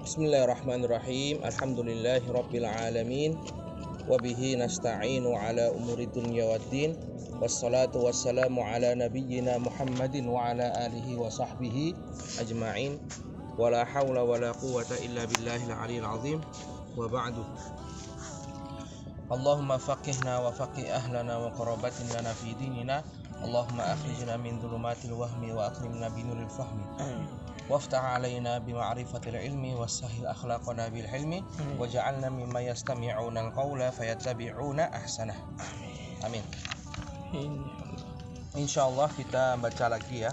Bismillahirrahmanirrahim. Alhamdulillahirabbil alamin. Wa bihi nasta'inu ala umuri dunya waddin. Wassalatu wassalamu ala nabiyyina Muhammadin wa ala alihi wa sahbihi ajma'in. Wa la hawla wa la quwwata illa billahil aliyyil azim. Wa ba'du. Allahumma faqihna wa faqih ahlana wa qarabatin lana fi dinina. Allahumma akhrijna min dhulumatil wahmi wa akrimna binuril fahmi. Waftah alaina bima'rifatil ilmi wassahil akhlaqana bil hilmi waj'alna mimma yastami'una al-qawla fayattabi'una ahsanah. Amin. Insyaallah kita baca lagi ya,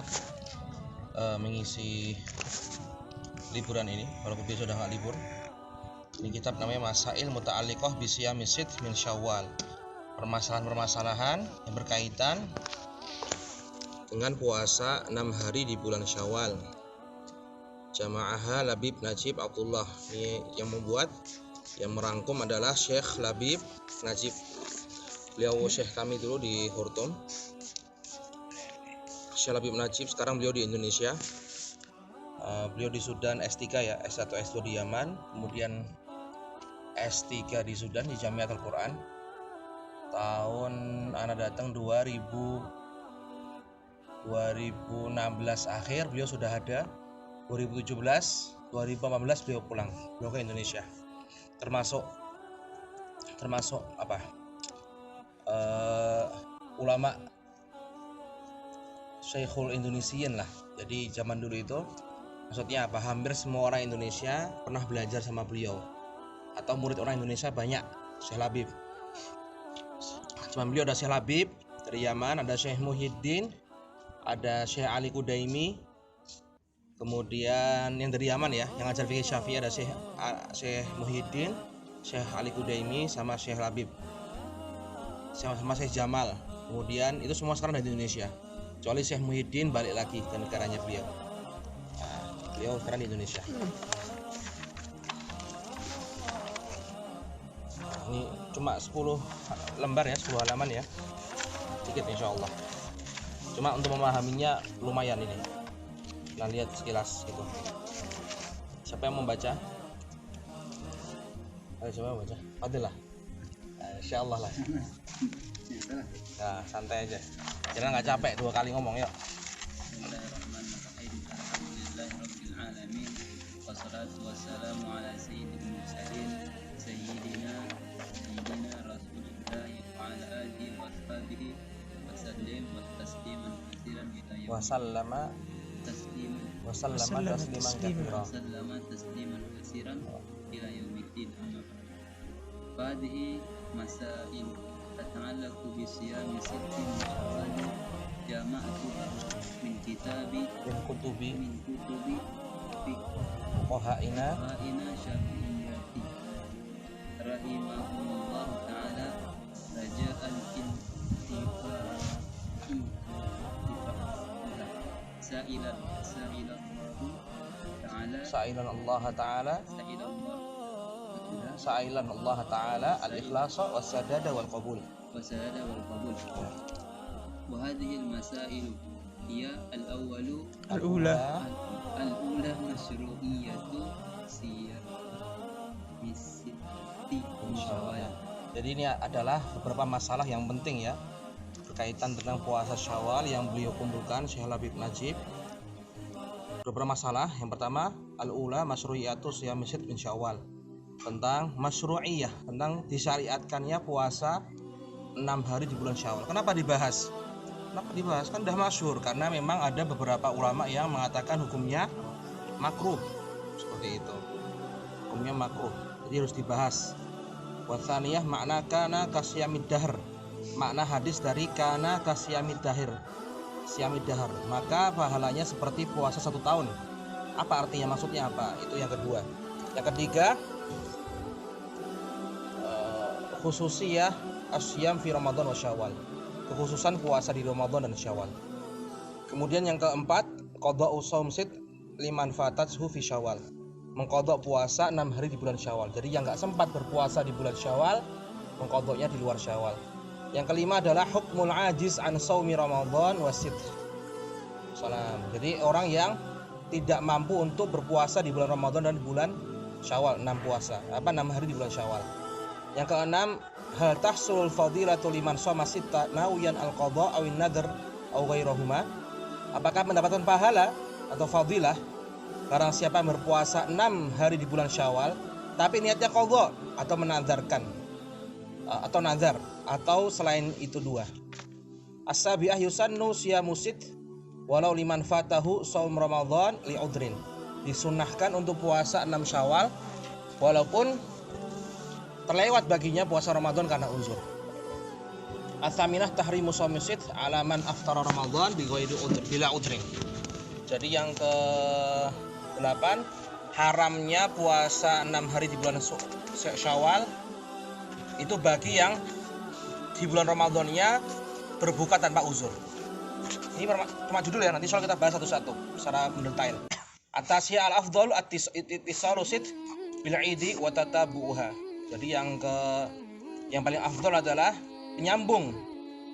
mengisi liburan ini walaupun dia sudah enggak libur. Ini kitab namanya Masail Muta'alliqah bi Siyami Sitt min Syawal. Permasalahan-permasalahan yang berkaitan dengan puasa 6 hari di bulan Syawal. Jama'aha Labib Najib Abdullah. Ini yang membuat, yang merangkum adalah Syekh Labib Najib. Beliau Syekh kami dulu di Khurtum. Syekh Labib Najib sekarang beliau di Indonesia. Beliau di Sudan S3 ya, S1 S2 di Yaman, kemudian S3 di Sudan di Jamiatul Quran. Tahun anak datang 2016 akhir beliau sudah ada. 2017, 2018 beliau pulang, beliau ke Indonesia. Termasuk apa? Ulama Syekhul Indonesian lah. Jadi zaman dulu itu, maksudnya apa? Hampir semua orang Indonesia pernah belajar sama beliau, atau murid orang Indonesia banyak. Syekh Labib. Zaman beliau ada Syekh Labib dari Yaman, ada Syekh Muhyiddin, ada Syekh Ali Kudaimi. Kemudian yang dari Yaman ya, yang ngajar fikih Syafi'i ada Syekh Muhyiddin, Syekh Ali Kudaimi sama Syekh Labib. Sama Syekh Jamal. Kemudian itu semua sekarang dari Indonesia. Kecuali Syekh Muhyiddin balik lagi ke negaranya beliau. Beliau sekarang di Indonesia. Ini cuma 10 lembar ya, 10 halaman ya. Sedikit insyaallah. Cuma untuk memahaminya lumayan ini. Nah, lihat sekilas gitu. Siapa yang membaca? Ayo coba baca. Fadilah. Insyaallah lah. Nah, santai aja. Jangan nggak capek 2 kali ngomong yuk. Bismillahirrahmanirrahim. Alhamdulillahirabbil alamin. Wassalatu wassalamu ala sayyidil mursalin sayyidina Rasulillah wa ala alihi wa sahbihi wa sallim wa tasliman katsiran ila yaumil wasallama tasliman katsiran ila yaumiddin. Hadhihi masail tata'allaqu bi siyami sittin min Syawal jama'atuha min kutubi Fuqaha'ina syafi'iyyati rahimahumullah ta'ala raja'al intifa'i sa'ilan Allah Ta'ala al-ikhlasa was-sadada wal qabul. Wa hadhihi al-masail hiya al-ula masyru'iyyatu siyami sitti min Syawal. Jadi ini adalah beberapa masalah yang penting ya, berkaitan tentang puasa Syawal yang beliau kumpulkan Syekh Labib Najib. Beberapa masalah. Yang pertama, al-ula masyru'iyatu siyami sitt min Syawal. Tentang masyru'iyah, tentang disyariatkannya puasa 6 hari di bulan Syawal. Kenapa dibahas? Kan udah masyhur, karena memang ada beberapa ulama yang mengatakan hukumnya makruh. Seperti itu. Hukumnya makruh. Jadi harus dibahas. Wa tsaniyah makna kana kasyamid dahr. Makna hadis dari kana kasyamid dahr. Siyamid dahr, maka pahalanya seperti puasa 1 tahun. Apa artinya, maksudnya apa? Itu yang kedua. Yang ketiga, khususiyah asyam fi Ramadan wa Syawal. Kekhususan puasa di Ramadan dan Syawal. Kemudian yang keempat, qada'u shaum sitt liman fatathu fi Syawal. Mengqadha puasa 6 hari di bulan Syawal. Jadi yang enggak sempat berpuasa di bulan Syawal, mengqadhanya di luar Syawal. Yang kelima adalah hukmul ajiz an shaumi Ramadan wasit. Salam. Jadi orang yang tidak mampu untuk berpuasa di bulan Ramadan dan bulan Syawal, 6 puasa. 6 hari di bulan Syawal. Yang keenam, hal tahsulul fadilatu liman shoma sitta nawiyan al-qadha awin nadhr aw ghairahuma. Apakah mendapatkan pahala atau fadilah barang siapa berpuasa 6 hari di bulan Syawal tapi niatnya qadha atau menadzarkan atau nazar atau selain itu 2. As-sabi'ah yusannu siyamu sit walau liman fatahu shaum Ramadan li'udrin. Disunnahkan untuk puasa 6 Syawal walaupun terlewat baginya puasa Ramadan karena uzur. Ats-tsaminah tahrimu shaumi sit ala man aftara Ramadan bi ghairi udhr bila udrin. Jadi yang ke-8, haramnya puasa 6 hari di bulan Syawal itu bagi yang di bulan Ramadannya berbuka tanpa uzur. Ini cuma judul ya, nanti soal kita bahas satu-satu secara mendetail. Atasya al-afdal at-ittisalu sit bil 'idi wa tatabuha. Jadi yang paling afdal adalah menyambung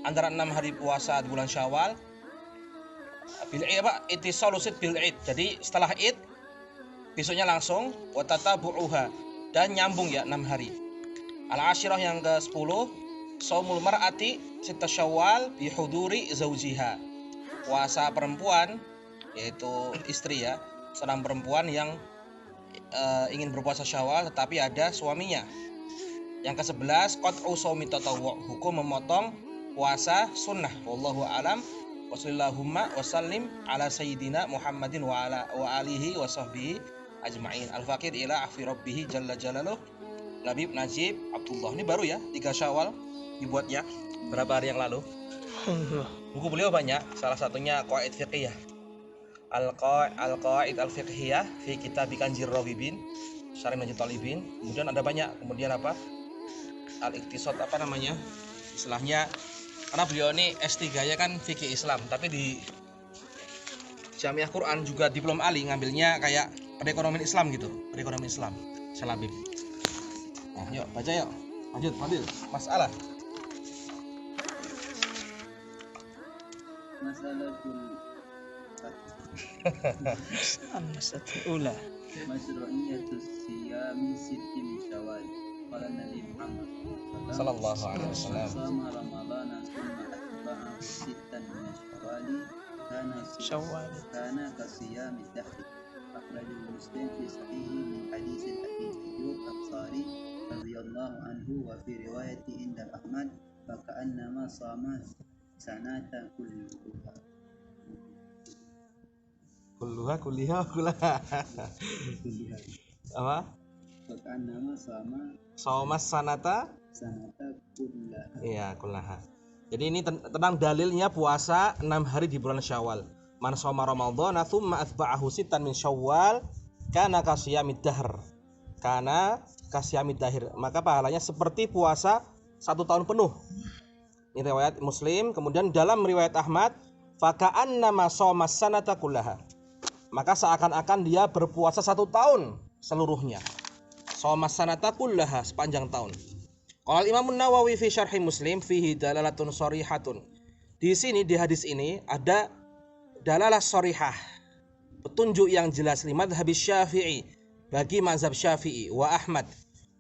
antara 6 hari puasa di bulan Syawal bil ittisalu sit bil 'id. Jadi setelah Id besoknya langsung wa tatabuha dan nyambung ya 6 hari. Al-ashirah yang ke-10, shaumul mar'ati sitta Syawal bi huduri zaujiha. Puasa perempuan yaitu istri ya, seorang perempuan yang ingin berpuasa Syawal tetapi ada suaminya. Yang ke-11, qat'u shaumi tatawwu', hukum memotong puasa sunnah. Wallahu a'lam. Wasallallahumma wasallim ala sayyidina Muhammadin wa alihi wa sahbihi ajma'in. Al-faqir ila afi rabbih jalla jalaluh. Labib Najib Abdullah. Ini baru ya, 3 Syawal dibuatnya berapa hari yang lalu. Buku beliau banyak, salah satunya Qawaid Fiqhiyah. Al-Qawaid Al-Fiqhiyah fi Kitab Kanjir Rawibin, Syarih Najib Talibin. Kemudian ada banyak. Kemudian apa? Al-Iqtisad apa namanya? Istilahnya karena beliau ini S3-nya kan fikih Islam, tapi di Jamiah Quran juga Diplom Ali ngambilnya kayak perekonomian Islam gitu, perekonomian Islam. Syalabib. Nah, yuk baca yuk. Lanjut, Fadil. Masalah. Al-mas'alah masyru'iyatus siyami sitti min Syawal. Qala Nabi Muhammad sallallahu alaihi wasallam. Sama Ramadhan summa atba'ahu sittan min Syawal. Kana kasiyami dahri. Akhrajul Muslim fi sahihi min hadits Abi Ayyub Al-Ansari radhiyallahu anhu wa fi riwayati inda Ahmad fa ka'annama sama sanata kulluha. Kuliah. Apa? Bahkan nama sama sanata kullaha. Iya, kullaha. Jadi ini tentang dalilnya puasa 6 hari di bulan Syawal. Man shoma Ramadhana tsumma atba'ahu sittan min Syawal kana kasiyamid dahr. Kana kasiyamid dahr. Maka pahalanya seperti puasa 1 tahun penuh. Ini riwayat Muslim. Kemudian dalam riwayat Ahmad, faka'annama shoma sanata kullaha. Maka seakan-akan dia berpuasa 1 tahun seluruhnya. Shoma sanata kullaha, sepanjang tahun. Qala Imam Nawawi fi syarhi Muslim fihi dalalatun sharihatun. Di sini di hadis ini ada dalalah sharihah, petunjuk yang jelas li madzhab Syafi'i, bagi mazhab Syafi'i wa Ahmad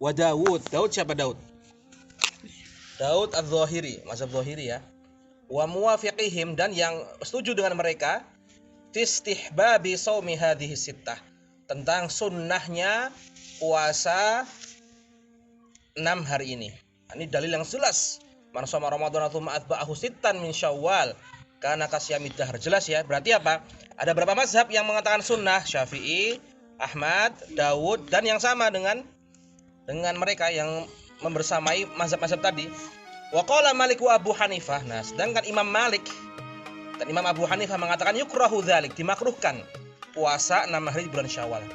wa Daud. Daud siapa Daud? Daud Az-Zahiri, mazhab Zahiri ya. Wa muwafiqihim, dan yang setuju dengan mereka istihbabi shaumi hadhihi sittah, tentang sunnahnya puasa 6 hari ini. Ini dalil yang jelas. Man shoma Ramadhana tsumma atba'ahu sittan min Syawal kana kasyamid dahr. Jelas ya. Berarti apa? Ada berapa mazhab yang mengatakan sunnah? Syafi'i, Ahmad, Daud, dan yang sama dengan mereka yang membersamai mazhab-mazhab tadi. Wa qala Malik wa Abu Hanifah. Nah, sedangkan Imam Malik dan Imam Abu Hanifah mengatakan yukrahu dzalik, dimakruhkan puasa 6 hari di bulan Syawal.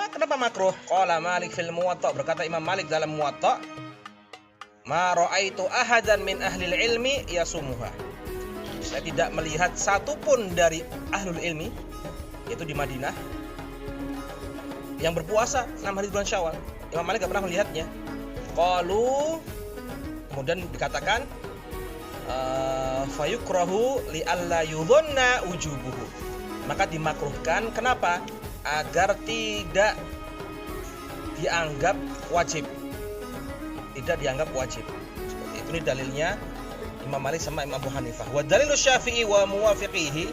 Kenapa makruh? Qala Malik fil Muwatta, berkata Imam Malik dalam Muwatta, ma ra'aitu ahadan min ahlil ilmi yasumuha. Saya tidak melihat satupun dari ahlul ilmi, yaitu di Madinah, yang berpuasa 6 hari di bulan Syawal. Imam Malik tidak pernah melihatnya. Qalu, kemudian dikatakan fayukrahu li alla yudhanna wujubuhu. Maka dimakruhkan, kenapa? Agar tidak dianggap wajib. Tidak dianggap wajib. Seperti itu, ini dalilnya Imam Malik sama Imam Abu Hanifah. Wa dalilu Syafi'i wa muwafiqihi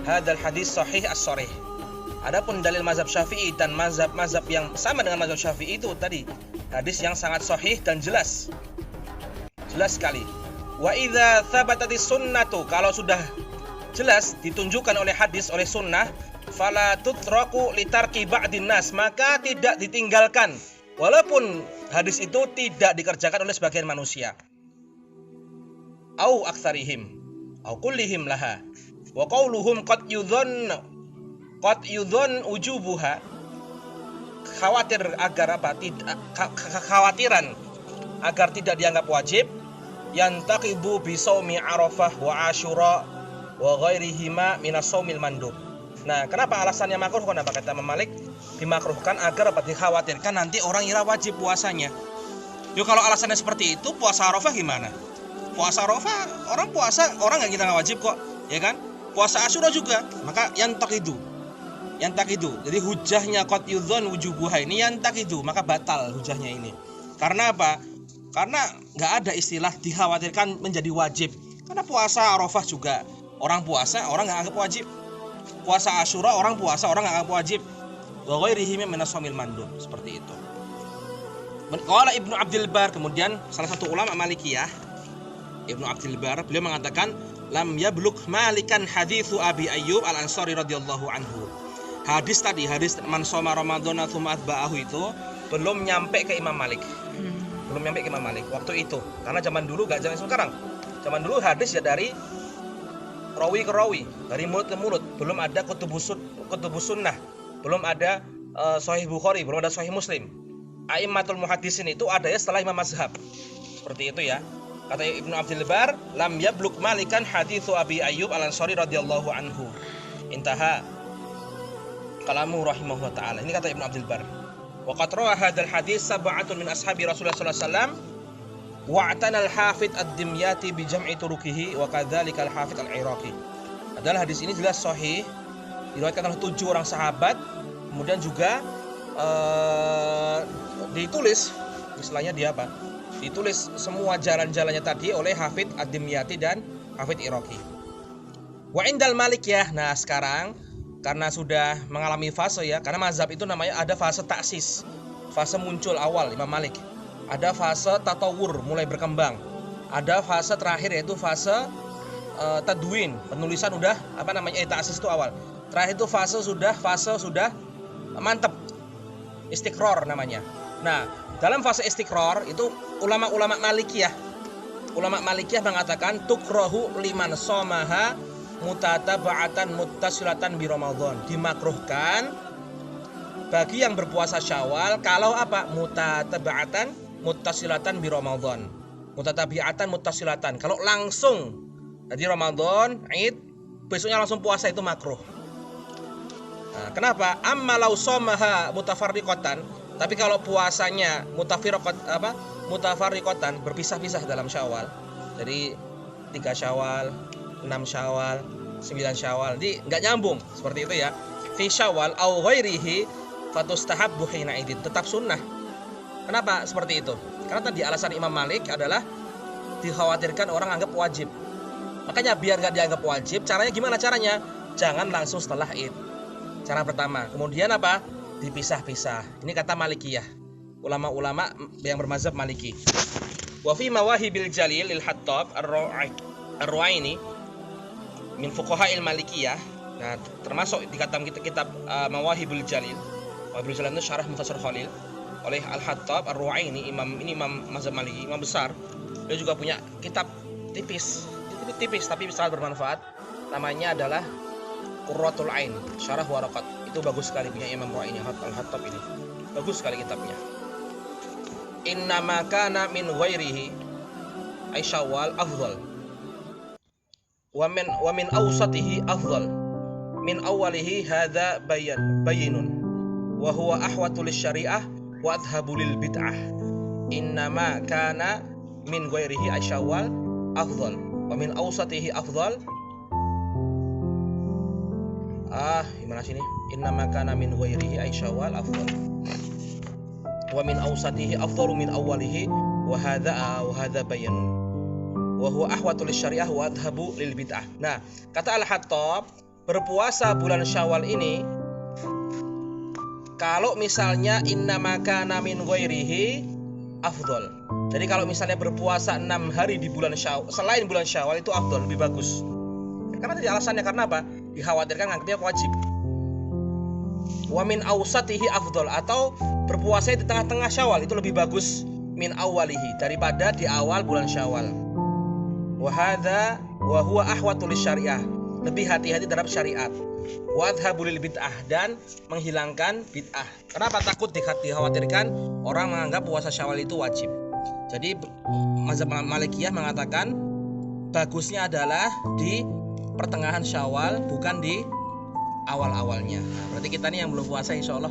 hadzal hadis sahih as-sharih. Adapun dalil mazhab Syafi'i dan mazhab yang sama dengan mazhab Syafi'i itu tadi hadis yang sangat sahih dan jelas. Jelas sekali. Wa idza thabatatis sunnatu, kalau sudah jelas ditunjukkan oleh hadis, oleh sunnah, fala tutraku litarki ba'din nas, maka tidak ditinggalkan walaupun hadis itu tidak dikerjakan oleh sebagian manusia. Au aktsarihim au kullihim laha wa qauluhum qad yudhun ujubuha, khawatir agar apa, tidak kekhawatiran agar tidak dianggap wajib, yantaqibu bi shaumi Arafah wa Asyura wa ghairihima minas shaumil mandub. Nah, kenapa alasannya makruh? Kenapa kata Imam Malik dimakruhkan? Agar apa? Dikhawatirkan nanti orang ngira wajib puasanya. Yuk, kalau alasannya seperti itu, puasa Arafah gimana? Puasa Arafah, orang puasa, orang nggak kita nggak wajib kok, ya kan? Puasa Asyura juga, maka yantaqidu. Jadi hujahnya qad yudhun wujubuha ini yantaqidu, maka batal hujahnya ini. Karena apa? Karena nggak ada istilah dikhawatirkan menjadi wajib. Karena puasa Arafah juga orang puasa, orang nggak anggap wajib. Puasa Asyura orang puasa, orang nggak anggap wajib. Wa ghairihi minas shaumil mandub, seperti itu. Qala Ibnu Abdul Bar, kemudian salah satu ulama Malikiyah, Ibnu Abdul Bar, beliau mengatakan lam yablugh Malikan haditsu Abi Ayyub Al-Ansari radhiyallahu anhu. Hadis man shoma Ramadhana tsumma atba'ahu itu belum nyampe ke Imam Malik. Belum nyampe ke Imam Malik waktu itu. Karena zaman dulu enggak zaman sekarang. Zaman dulu hadis ya dari rawi ke rawi, dari mulut ke mulut. Belum ada kutubus sunnah. Belum ada Sahih Bukhari, belum ada Sahih Muslim. A'immatul muhaddisin itu ada ya setelah Imam Mazhab. Seperti itu ya. Kata Ibnu Abdul Bar, lam yablugh Malikan haditsu Abi Ayyub Al-Ansari radhiyallahu anhu. Intaha kalamu rahimahullah taala. Ini kata Ibnu Abdul Bar. Wa qad rawa hadzal hadits sab'atun min ashabi Rasulullah sallallahu alaihi wasallam wa atana al-Hafidz ad-Dimyati bi jam'i turuqihi wa kadzalika al-Hafidz al-Iraqi. Adalah hadis ini jelas sahih, diriwayatkan oleh 7 orang sahabat, kemudian juga ditulis, istilahnya dia apa? Ditulis semua jalan-jalannya tadi oleh Hafidz ad-Dimyati dan Hafidz Iraqi. Wa indal Malikiyah. Nah, sekarang karena sudah mengalami fase ya, karena mazhab itu namanya ada fase taksis, fase muncul awal Imam Malik. Ada fase tatawur, mulai berkembang. Ada fase terakhir yaitu fase tadwin, penulisan udah apa namanya, taksis itu awal. Terakhir itu fase sudah mantap, istiqrar namanya. Nah, dalam fase istiqrar itu ulama-ulama Malikiyah mengatakan tukrahu liman somaha mutataba'atan muttasilatan bi Ramadan, dimakruhkan bagi yang berpuasa Syawal kalau apa? Mutataba'atan muttasilatan bi Ramadan. Mutatabi'atan muttasilatan, kalau langsung jadi Ramadan, Id, besoknya langsung puasa itu makruh. Nah, kenapa? Amma law somaha mutafarriqatan, tapi kalau puasanya mutafarriqatan, berpisah-pisah dalam Syawal. Jadi 3 Syawal, 6 Syawal, 9 Syawal, jadi enggak nyambung, seperti itu ya. Fi Syawal au ghairihi fatustahabbu hina idin, tetap sunnah. Kenapa seperti itu? Karena tadi alasan Imam Malik adalah dikhawatirkan orang anggap wajib. Makanya biar enggak dianggap wajib, caranya gimana caranya? Jangan langsung setelah Id. Cara pertama. Kemudian apa? Dipisah-pisah. Ini kata Malikiyah, ulama-ulama yang bermazhab Maliki. Wa fi Mawahibil Jalil lil Hattab Ar-Ru'aini min fuqaha'il Malikiyah. Nah, termasuk di kitab Mawahibul Jalil. Mawahibul Jalil itu syarah Mukhtasar Khalil oleh Al-Hattab Ar-Ru'aini, imam mazhab Maliki, imam besar. Dia juga punya kitab tipis tapi sangat bermanfaat. Namanya adalah Qurratul Ain, Syarah Waraqat. Itu bagus sekali punya Imam Ru'aini, Al-Hattab ini. Bagus sekali kitabnya. Innama kana min ghairihi ay Syawal afdal. Wa min awsatihi afdal. Min awwalihi hadza bayinun. Wa huwa ahwatu lisyari'ah wa adhabu lil bid'ah. Innama kana min ghairihi ay Syawal afdal. Wa min awsatihi afdal. Gimana sini? Innama kana min ghairihi ay Syawal afdal. wa min awsatihi afdalu min awwalihi wa hadza bayanun wa huwa ahwatu lisyariah wa adhabu lil bid'ah. Nah, kata Al-Hattab, berpuasa bulan Syawal ini kalau misalnya innama kana min ghairihi afdal. Jadi kalau misalnya berpuasa 6 hari di bulan Syawal, selain bulan Syawal itu afdal, lebih bagus. Karena tadi alasannya karena apa? Dikhawatirkan nganggapnya wajib. Wa min awsatihi afdal, atau berpuasa di tengah-tengah Syawal itu lebih bagus min awwalihi, daripada di awal bulan Syawal. Wa hadza wa huwa ahwatu lisyariah, lebih hati-hati terhadap syariat. Wa adhabu lil bid'ah, dan menghilangkan bid'ah. Kenapa? Takut dikhawatirkan orang menganggap puasa Syawal itu wajib. Jadi mazhab Malikiyah mengatakan bagusnya adalah di pertengahan Syawal, bukan di awal-awalnya. Nah, berarti kita nih yang belum puasa insya Allah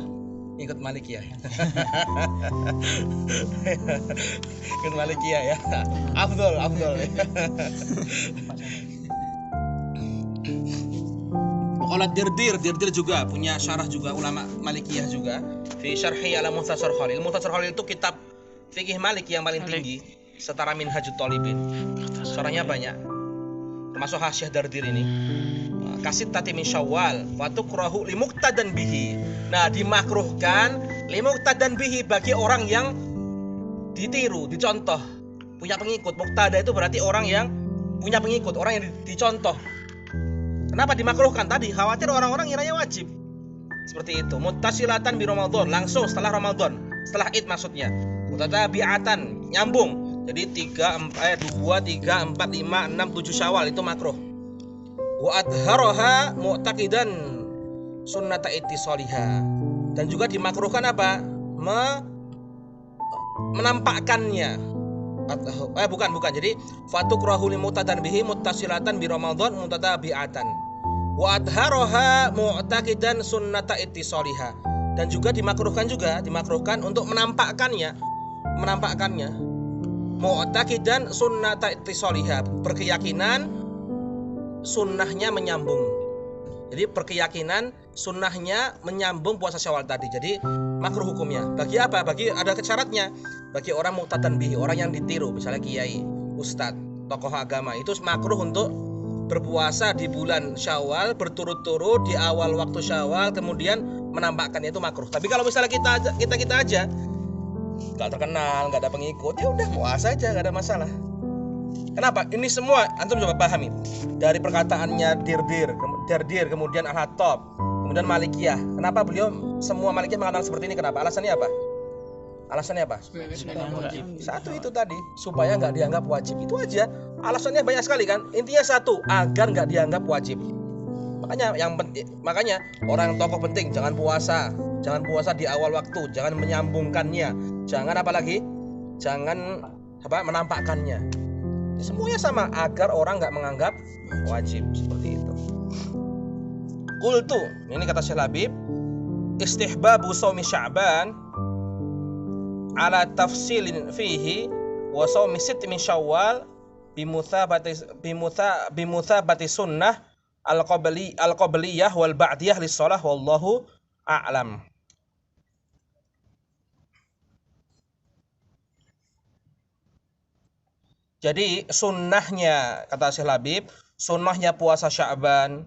ikut Malikiyah. Ikut Malikiyah ya. Afdol. Kalau Dirdir juga punya syarah juga, ulama Malikiyah juga. Fi syarhi ala Mukhtasar Khalil. Mukhtasar Khalil itu kitab fikih Maliki yang paling tinggi, setara Minhajut Thalibin. Syarahnya banyak. Termasuk Hasyiah Dirdir ini. Kasit tati min Syawal wa tukrahu limuqtadan bihi. Nah, dimakruhkan limuqtadan bihi bagi orang yang ditiru, dicontoh, punya pengikut. Muqtada itu berarti orang yang punya pengikut, orang yang dicontoh. Kenapa dimakruhkan? Tadi khawatir orang-orang ngiranya wajib. Seperti itu. Muttasilatan bi Ramadan, langsung setelah Ramadan, setelah Id maksudnya. Mutatabi'atan, nyambung. Jadi 2, 3, 4, 5, 6, 7 Syawal itu makruh. Wa adharaha mu'taqidan sunnata ittisaliha. Dan juga dimakruhkan apa? Menampakkannya. Bukan. Jadi fatukrahu limuqtadan bihi muttasilatan bi Ramadan mutatabi'atan. Wa adharaha mu'taqidan sunnata ittisaliha. Dan juga dimakruhkan untuk menampakkannya. Mu'taqidan sunnata ittisaliha, berkeyakinan sunnahnya menyambung. Jadi berkeyakinan sunnahnya menyambung puasa Syawal tadi. Jadi makruh hukumnya. Bagi apa? Bagi ada syaratnya. Bagi orang muqtadan bihi, orang yang ditiru, misalnya kiai, ustadz, tokoh agama, itu makruh untuk berpuasa di bulan Syawal berturut-turut di awal waktu Syawal, kemudian menampakkannya itu makruh. Tapi kalau misalnya kita aja nggak terkenal, nggak ada pengikut, ya udah puasa aja, nggak ada masalah. Kenapa? Ini semua antum coba pahami. Dari perkataannya Dirdir, kemudian Al-Hattab, kemudian Malikiyah. Kenapa beliau semua Malikiyah mengatakan seperti ini? Kenapa? Alasannya apa? Satu itu tadi, supaya nggak dianggap wajib. Itu aja. Alasannya banyak sekali kan. Intinya satu, agar nggak dianggap wajib. Makanya orang tokoh penting jangan puasa di awal waktu, jangan menyambungkannya, jangan menampakkannya. Semuanya sama, agar orang nggak menganggap wajib, seperti itu. Qultu, ini kata Syekh Labib, istihbabu shaumi Sya'ban ala tafsilin fihi wa shaumi sitt min Syawal bimuthabati sunnah al-qabliyah wal ba'diyah lis-shalah wallahu a'lam. Jadi sunnahnya, kata Syekh Labib, sunnahnya puasa Sya'ban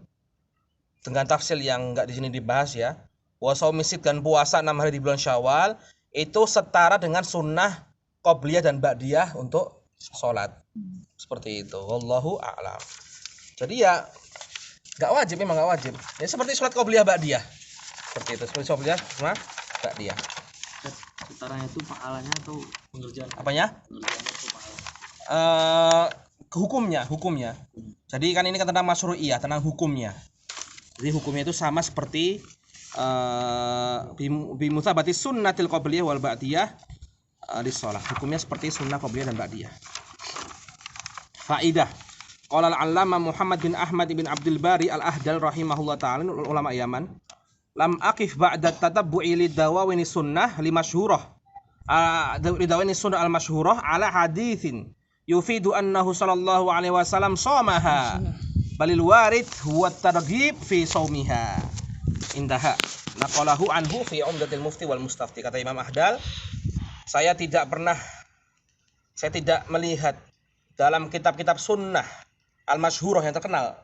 dengan tafsil yang enggak di sini dibahas ya. Wa shaumi sitt, dan puasa 6 hari di bulan Syawal itu setara dengan sunnah qabliyah dan ba'diyah untuk sholat. Seperti itu. Wallahu a'lam. Jadi ya enggak wajib, memang enggak wajib. Ya seperti sholat qabliyah ba'diyah. Seperti itu, seperti sholat qabliyah sama ba'diyah. Setaranya itu pahalanya atau pengerjaan? Apanya? Pengerjaan atau pahala? Hukumnya. Jadi kan ini kan tentang masyru'iyah, tentang hukumnya. Jadi hukumnya itu sama seperti bimuthabati sunnatil qabliyah wal ba'diyah lis-shalah. Hukumnya seperti sunnah qabliyah dan ba'diyah. Faidah. Qala al-'allama Muhammad bin Ahmad bin Abdul Bari al-Ahdal rahimahullah ta'ala, ulama Yaman. Lam aqif ba'da tatabbu'i lidawawin sunnah limasyhurah. Lidawawin sunnah al-masyhurah ala haditsin yufidu annahu sallallahu alaihi wasallam shamaha balil warid huwa targhib fi shaumiha indaha naqalahu anhu fi umdatil mufti wal mustafti. Kata Imam Ahdal, saya tidak melihat dalam kitab-kitab sunnah al-masyhurah yang terkenal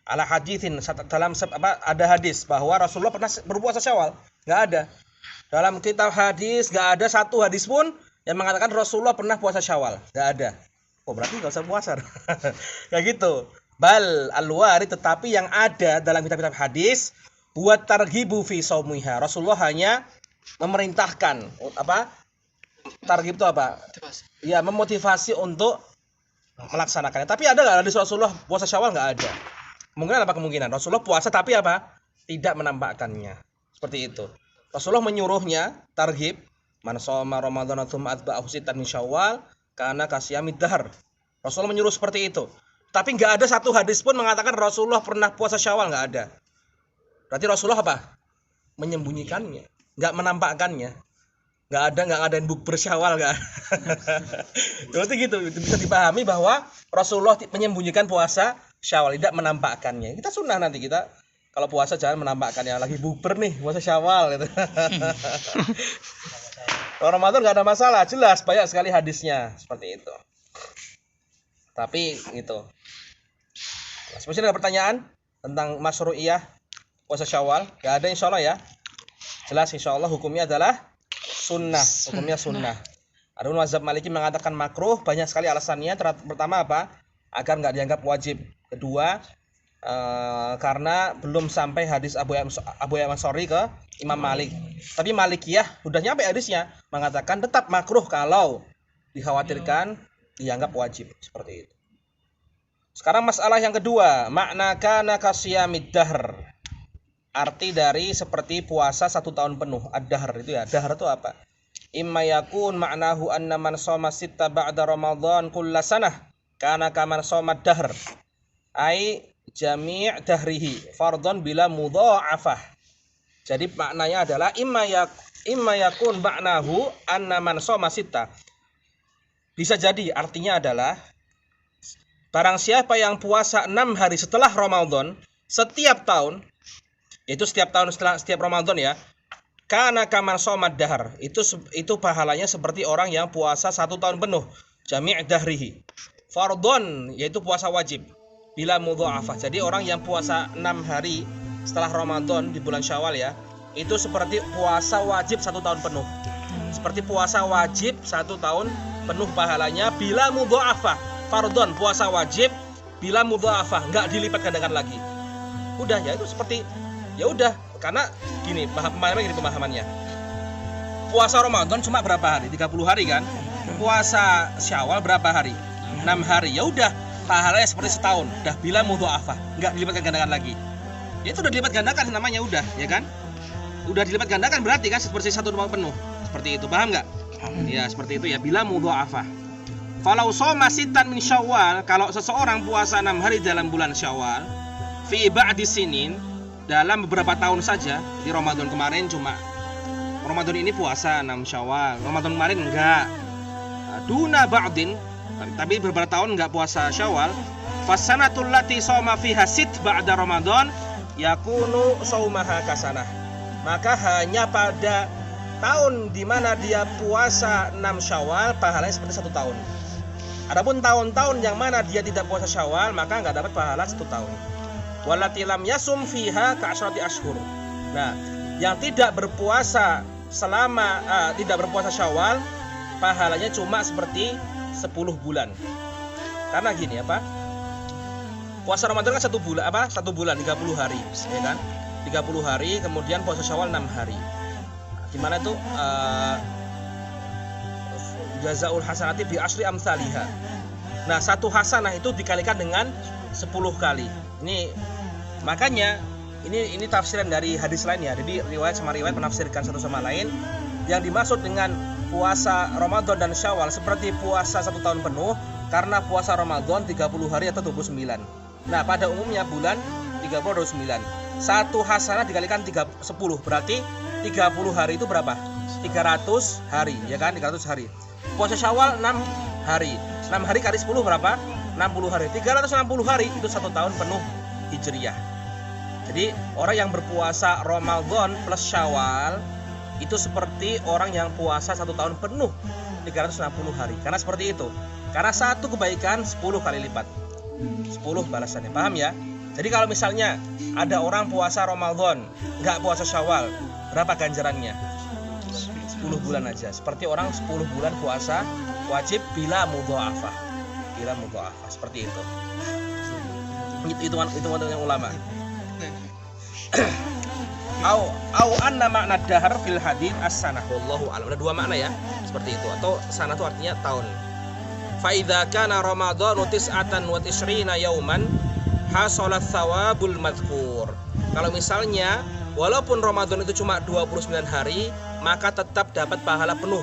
ala haditsin dalam ada hadis bahwa Rasulullah pernah berpuasa Syawal. Nggak ada. Dalam kitab hadis nggak ada satu hadis pun yang mengatakan Rasulullah pernah puasa Syawal. Nggak ada. Oh berarti nggak usah puasa. Kayak gitu. Bal al-warid, tetapi yang ada dalam kitab-kitab hadis buat targhibu fi shaumiha. Rasulullah hanya memerintahkan targhib itu apa? Ya, memotivasi untuk melaksanakannya. Tapi ada nggak hadis Rasulullah puasa Syawal? Nggak ada. Kemungkinan apa kemungkinan? Rasulullah puasa tapi apa? Tidak menampakkannya. Seperti itu. Rasulullah menyuruhnya targhib, man shoma ramadhana tsumma atba'ahu sittan min syawal kana kasiyamid dahr. Rasulullah menyuruh seperti itu. Tapi nggak ada satu hadis pun mengatakan Rasulullah pernah puasa Syawal, nggak ada. Berarti Rasulullah apa? Menyembunyikannya, nggak menampakkannya. Nggak ngadain bukber Syawal, nggak. Berarti gitu, bisa dipahami bahwa Rasulullah menyembunyikan puasa Syawal, tidak menampakkannya. Kita sunnah nanti kita kalau puasa jangan menampakkannya. Lagi bukber nih puasa Syawal gitu. Kalau Ramadan nggak ada masalah, jelas banyak sekali hadisnya seperti itu. Tapi gitu. Nah, sebenarnya ada pertanyaan tentang masyru'iyah puasa Syawal? Nggak ada insyaallah ya. Jelas insyaallah hukumnya adalah sunnah, hukumnya sunnah. Adapun mazhab Maliki mengatakan makruh, banyak sekali alasannya. Pertama apa? Agar nggak dianggap wajib. Kedua, karena belum sampai hadis Abu Ansori ke Imam Malik. Tapi Malikiyah sudah nyampe hadisnya, mengatakan tetap makruh kalau dikhawatirkan dianggap wajib, seperti itu. Sekarang masalah yang kedua, makna kana kasiyamid dahr. Arti dari seperti puasa 1 tahun penuh. Ad-dahr itu ya. Dahr itu apa? Imma yakun ma'nahu anna man shoma sitta ba'da Ramadan kulla sanah kana kaman shoma dahr. Ai jami' dahrihi fardhon bila mudha'afah. Jadi maknanya adalah imma yakun ma'nahu anna man shoma sitta. Bisa jadi artinya adalah barang siapa yang puasa 6 hari setelah Ramadan setiap tahun, itu setiap tahun setiap Ramadan ya, kana kaman shomad dahr, itu pahalanya seperti orang yang puasa 1 tahun penuh, jami' dahrihi. Fardhon yaitu puasa wajib bila mudha'afah. Jadi orang yang puasa 6 hari setelah Ramadan di bulan Syawal ya, itu seperti puasa wajib 1 tahun penuh. Seperti puasa wajib 1 tahun penuh pahalanya bila mudha'afah. Fardhon puasa wajib bila mudha'afah, enggak dilipat gandakan lagi. Udah ya, itu seperti ya udah, karena gini, pemahamannya. Puasa Ramadan cuma berapa hari? 30 hari kan? Puasa Syawal berapa hari? 6 hari. Ya udah, pahalanya seperti setahun. Udah bila mudha'afah, enggak dilipat gandakan lagi. Ya itu udah dilipat gandakan namanya, udah, ya kan? Udah dilipat gandakan berarti kan seperti 1 tahun penuh. Seperti itu, paham enggak? Ya, seperti itu ya, bila mudha'afah. Falau shoma sittan min Syawal, kalau seseorang puasa 6 hari dalam bulan Syawal, fi ba'di sinin, dalam beberapa tahun saja, di Ramadan kemarin cuma Ramadan ini puasa 6 Syawal, Ramadan kemarin enggak. Duna ba'din, tapi beberapa tahun enggak puasa Syawal, fasanatul lati shoma fiha sit ba'da Ramadan yakunu shaumaha kasanah. Maka hanya pada tahun di mana dia puasa 6 Syawal pahalanya seperti 1 tahun. Adapun tahun-tahun yang mana dia tidak puasa Syawal, maka enggak dapat pahala 1 tahun. Walati lam yasum fiha ka'asyrati ashhur. Nah, yang tidak berpuasa selama tidak berpuasa Syawal, pahalanya cuma seperti 10 bulan. Karena gini apa? Puasa Ramadan kan 1 bulan 1 bulan 30 hari, ya kan? 30 hari, kemudian puasa Syawal 6 hari. Gimana itu jazaul hasanati bi asyri amsalihha. Nah, 1 hasanah itu dikalikan dengan 10 kali. Ini makanya ini tafsiran dari hadis lain ya. Jadi riwayat sama riwayat menafsirkan satu sama lain. Yang dimaksud dengan puasa Ramadan dan Syawal seperti puasa 1 tahun penuh karena puasa Ramadan 30 hari atau 29. Nah, pada umumnya bulan 30 atau 29. 1 hasanah dikalikan 10 berarti 30 hari itu berapa? 300 hari, ya kan? 300 hari. Puasa Syawal 6 hari. 6 hari kali 10 berapa? 60 hari. 360 hari itu 1 tahun penuh Hijriyah. Jadi orang yang berpuasa Ramadan plus Syawal itu seperti orang yang puasa 1 tahun penuh 360 hari. Karena seperti itu. Karena satu kebaikan 10 kali lipat. 10 balasannya. Paham ya? Jadi kalau misalnya ada orang puasa Ramadan, nggak puasa Syawal, berapa ganjarannya? 10 bulan aja. Seperti orang 10 bulan puasa wajib bila mudha'afah. Bila mudha'afah. Seperti itu. Itu ulama. Au anna makna dahar fil hadits as-sanah. Wallahu a'lam. Ada 2 makna ya. Seperti itu. Atau sanah itu artinya tahun. Fa idza kana ramadhanu 29 yauman hasalat thawabul madhkur. Kalau misalnya walaupun Ramadan itu cuma 29 hari, maka tetap dapat pahala penuh.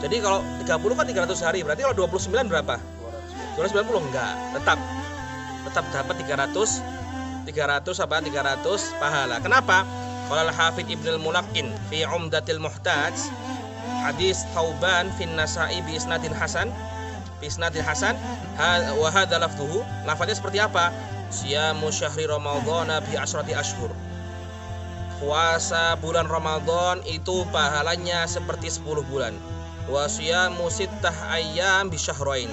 Jadi kalau 30 kan 300 hari, berarti kalau 29 berapa? 290 enggak, tetap dapat 300 pahala. Kenapa? Qala al-Hafidz Ibnu al-Mulaqqin fi Umdatil Muhtaj hadis Thauban fi Nasa'i bi isnadin hasan wa hadza lafdhuhu. Lafadznya seperti apa? Siyamu syahri Ramadhana bi asrati ashhur. Puasa bulan Ramadan itu pahalanya seperti 10 bulan. Wa siyamu sittah ayyam bi syahrain.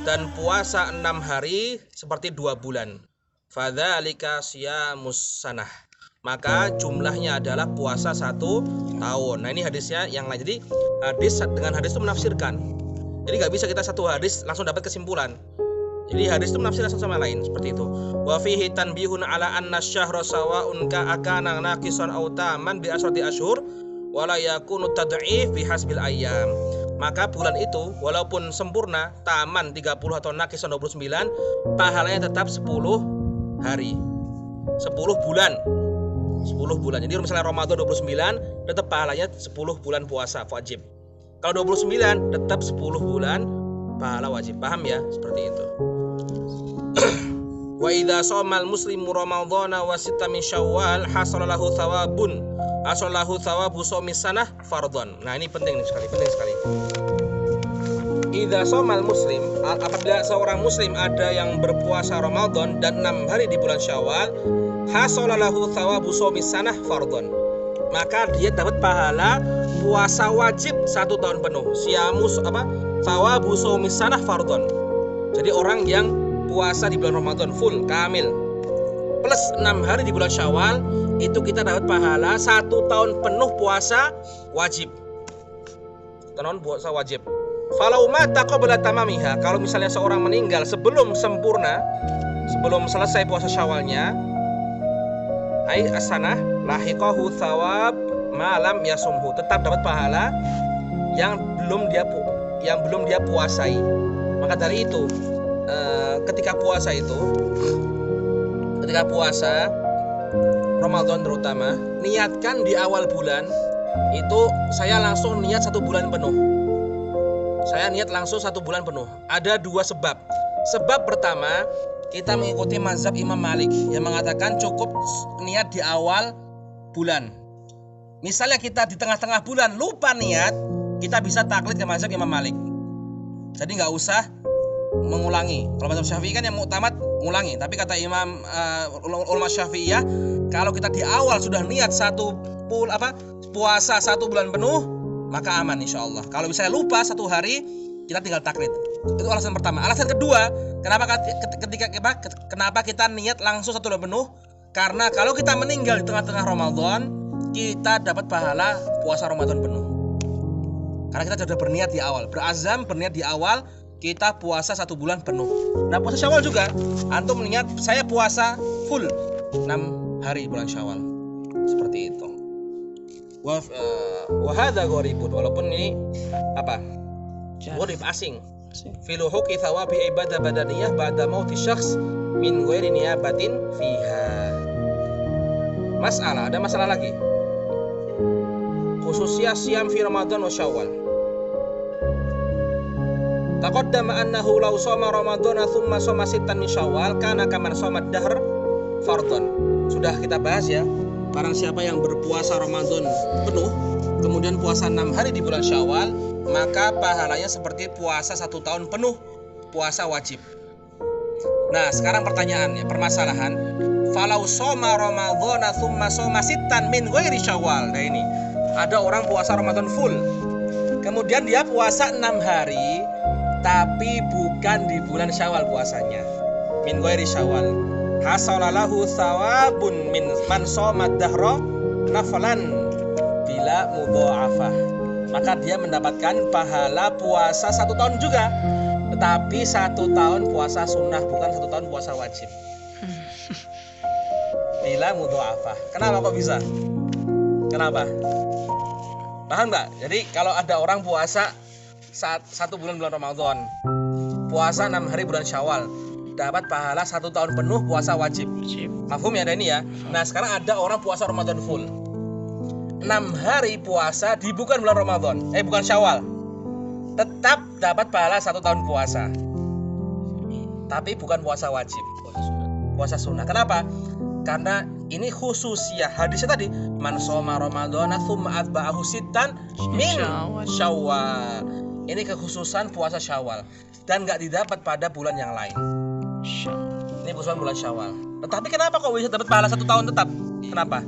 Dan puasa 6 hari seperti 2 bulan. Fadzalika siyamus sanah. Maka jumlahnya adalah puasa 1 tahun. Nah ini hadisnya yang lain. Jadi hadis dengan hadis itu menafsirkan. Jadi nggak bisa kita satu hadis langsung dapat kesimpulan. Jadi hadis itu menafsirkan satu sama lain seperti itu. Wa fihi tanbihun ala anna syahra sawa'un ka akana naqisan aw taman bi asrati ashhur wa la yakunu tad'if bi hasbil ayyam. Maka bulan itu walaupun sempurna taman 30 atau naqisan 29, pahalanya tetap 10 hari. 10 bulan. 10 bulan. Jadi misalnya Ramadan 29, tetap pahalanya 10 bulan puasa wajib. Kalau 29 tetap 10 bulan pahala wajib. Paham ya? Seperti itu. Wa idza shamal muslimu ramadhana wa sitta min syawal hasalahu thawabun. Hasalahu thawabu shaumi sanah fardhon. Nah, ini penting sekali. Idza shamal muslim, apabila seorang muslim ada yang berpuasa Ramadan dan 6 hari di bulan Syawal, hasalahu thawabu shaumi sanah fardhon. Maka dia dapat pahala puasa wajib 1 tahun penuh. Siyamus thawabu shaumi sanah fardhon. Jadi orang yang puasa di bulan Ramadan full kamil plus 6 hari di bulan Syawal, itu kita dapat pahala 1 tahun penuh puasa wajib. Tahun puasa wajib. Falau mata qabla tamamiha, kalau misalnya seorang meninggal sebelum sempurna, sebelum selesai puasa Syawalnya, ai as-sanah lahiqahu thawab malam yasumhu, tetap dapat pahala yang belum dia puasai. Maka dari itu ketika puasa Ramadan terutama, niatkan di awal bulan itu saya langsung niat 1 bulan penuh. Saya niat langsung 1 bulan penuh. Ada 2 sebab. Sebab pertama, kita mengikuti mazhab Imam Malik yang mengatakan cukup niat di awal bulan. Misalnya kita di tengah-tengah bulan lupa niat, kita bisa taklid ke mazhab Imam Malik. Jadi nggak usah mengulangi. Kalau mazhab Syafi'i kan yang muktamad ngulangi, tapi kata Imam ulama Syafi'iyah, kalau kita di awal sudah niat puasa 1 bulan penuh, maka aman insyaallah. Kalau misalnya lupa 1 hari, kita tinggal taklid. Itu alasan pertama. Alasan kedua, kenapa kita niat langsung 1 bulan penuh? Karena kalau kita meninggal di tengah-tengah Ramadan, kita dapat pahala puasa Ramadan penuh. Karena kita sudah berniat di awal, berazam berniat di awal, kita puasa 1 bulan penuh. Nah, puasa Syawal juga, antum niat saya puasa full 6 hari bulan Syawal. Seperti itu. Wa hadza gharibun, walaupun ini gharib asing. Filuhuqi thawabi ibadah badaniyah ba'da mauti syakhs min ghairi niyabatin fiha. Ada masalah lagi. Khususnya siam fi Ramadan wa Syawal. Taqaddama annahu law shoma Ramadana thumma shoma sittan min Syawal kana kaman shoma ad-dahr fardhon. Sudah kita bahas ya. Barang siapa yang berpuasa Ramadan penuh, kemudian puasa 6 hari di bulan Syawal, maka pahalanya seperti puasa 1 tahun penuh, puasa wajib. Nah, sekarang pertanyaannya, permasalahan, falau shoma Ramadana thumma shoma sittan min ghairi Syawal. Nah ini, ada orang puasa Ramadan full, kemudian dia puasa 6 hari, tapi bukan di bulan Syawal puasanya, min ghairi Syawal, hasalalahu thawabun min man shoma dahra naflan bila mudha'afah, maka dia mendapatkan pahala puasa 1 tahun juga, tetapi 1 tahun puasa sunnah, bukan 1 tahun puasa wajib. Bila mudha'afah. Kenapa kok bisa? Kenapa? Paham nggak? Jadi kalau ada orang puasa 1 bulan Ramadan, puasa 6 hari bulan Syawal, dapat pahala 1 tahun penuh puasa wajib. Mafhum ya, ada ini ya. Nah sekarang ada orang puasa Ramadan full, 6 hari puasa di bukan bulan Ramadan, bukan Syawal, tetap dapat pahala 1 tahun puasa, tapi bukan puasa wajib, puasa sunnah. Kenapa? Karena ini khususnya hadisnya tadi, man shoma ramadhana tsumma atba'ahu sittan min syawal. Ini kekhususan puasa Syawal dan nggak didapat pada bulan yang lain. Ini khususan bulan Syawal. Tetapi kenapa kok bisa dapat pahala 1 tahun tetap? Kenapa?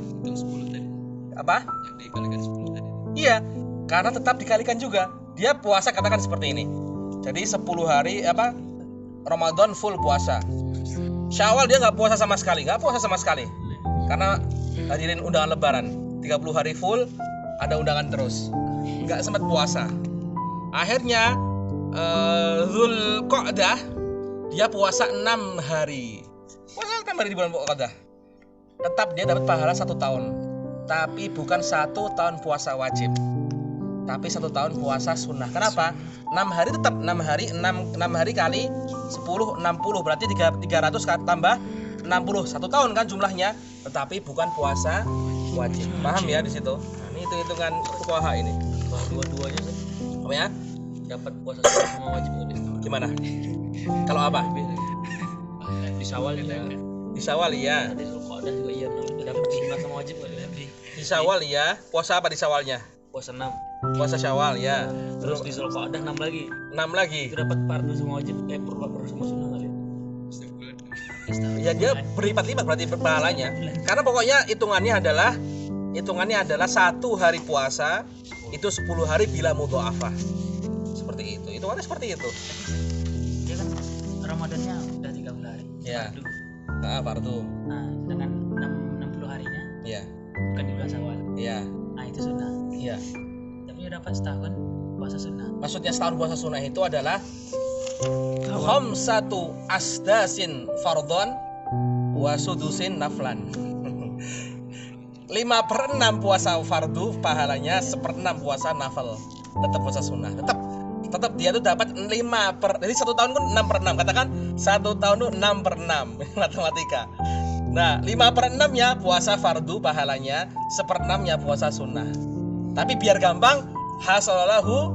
Apa? Dikalikan 10 tadi. Iya, karena tetap dikalikan juga. Dia puasa katakan seperti ini. Jadi 10 hari Ramadan full puasa. Syawal dia nggak puasa sama sekali, karena hadirin undangan Lebaran. 30 hari full, ada undangan terus, nggak sempat puasa. Akhirnya Dzulqa'dah dia puasa 6 hari. Puasa 6 hari di bulan Dzulqa'dah. Tetap dia dapat pahala 1 tahun. Tapi bukan 1 tahun puasa wajib, tapi 1 tahun puasa sunnah. Kenapa? 6 hari tetap 6 hari kali 10 60, berarti 300 tambah 60, 1 tahun kan jumlahnya, tetapi bukan puasa wajib. Paham ya di situ? Nah, ini hitung-hitungan fuqaha ini. Dua-duanya Apa ya? dapat puasa sunnah sama wajib itu. Gimana? Kalau apa? Di Syawal ya. Di Syawal ya. Di Dzulqa'dah juga iya, dapat sunnah sama wajib lebih. Di Syawal ya. Puasa apa di Syawalnya? Puasa 6. Puasa Syawal ya. Terus di Dzulqa'dah 6 lagi. 6 lagi. Itu dapat fardu sama wajib, fardu sama sunnah kali. Ya dia berlipat-lipat berarti pahalanya. Karena pokoknya hitungannya adalah 1 hari puasa itu 10 hari bila mudha'afah. Seperti itu. Hitungannya seperti itu. Dia kan Ramadannya udah 30 hari. Ya. Fardu. Fardu. Nah, dengan 60 harinya Ya. bukan di bulan Syawal. Ya. Nah, itu sunnah. Iya. Tapi dia dapat setahun puasa sunnah. Maksudnya setahun puasa sunnah itu adalah khamsatu asdasin fardhon wa sudusin naflan. 5/6 puasa fardu pahalanya, 1/6 puasa nafal. Tetap puasa sunnah. Tetap dia tuh dapat 5 jadi 1 tahun kan 6/6. Katakan 1 tahun tuh 6/6 matematika. Nah, 5/6-nya puasa fardu pahalanya, 1/6-nya puasa sunnah. Tapi biar gampang, hasalahu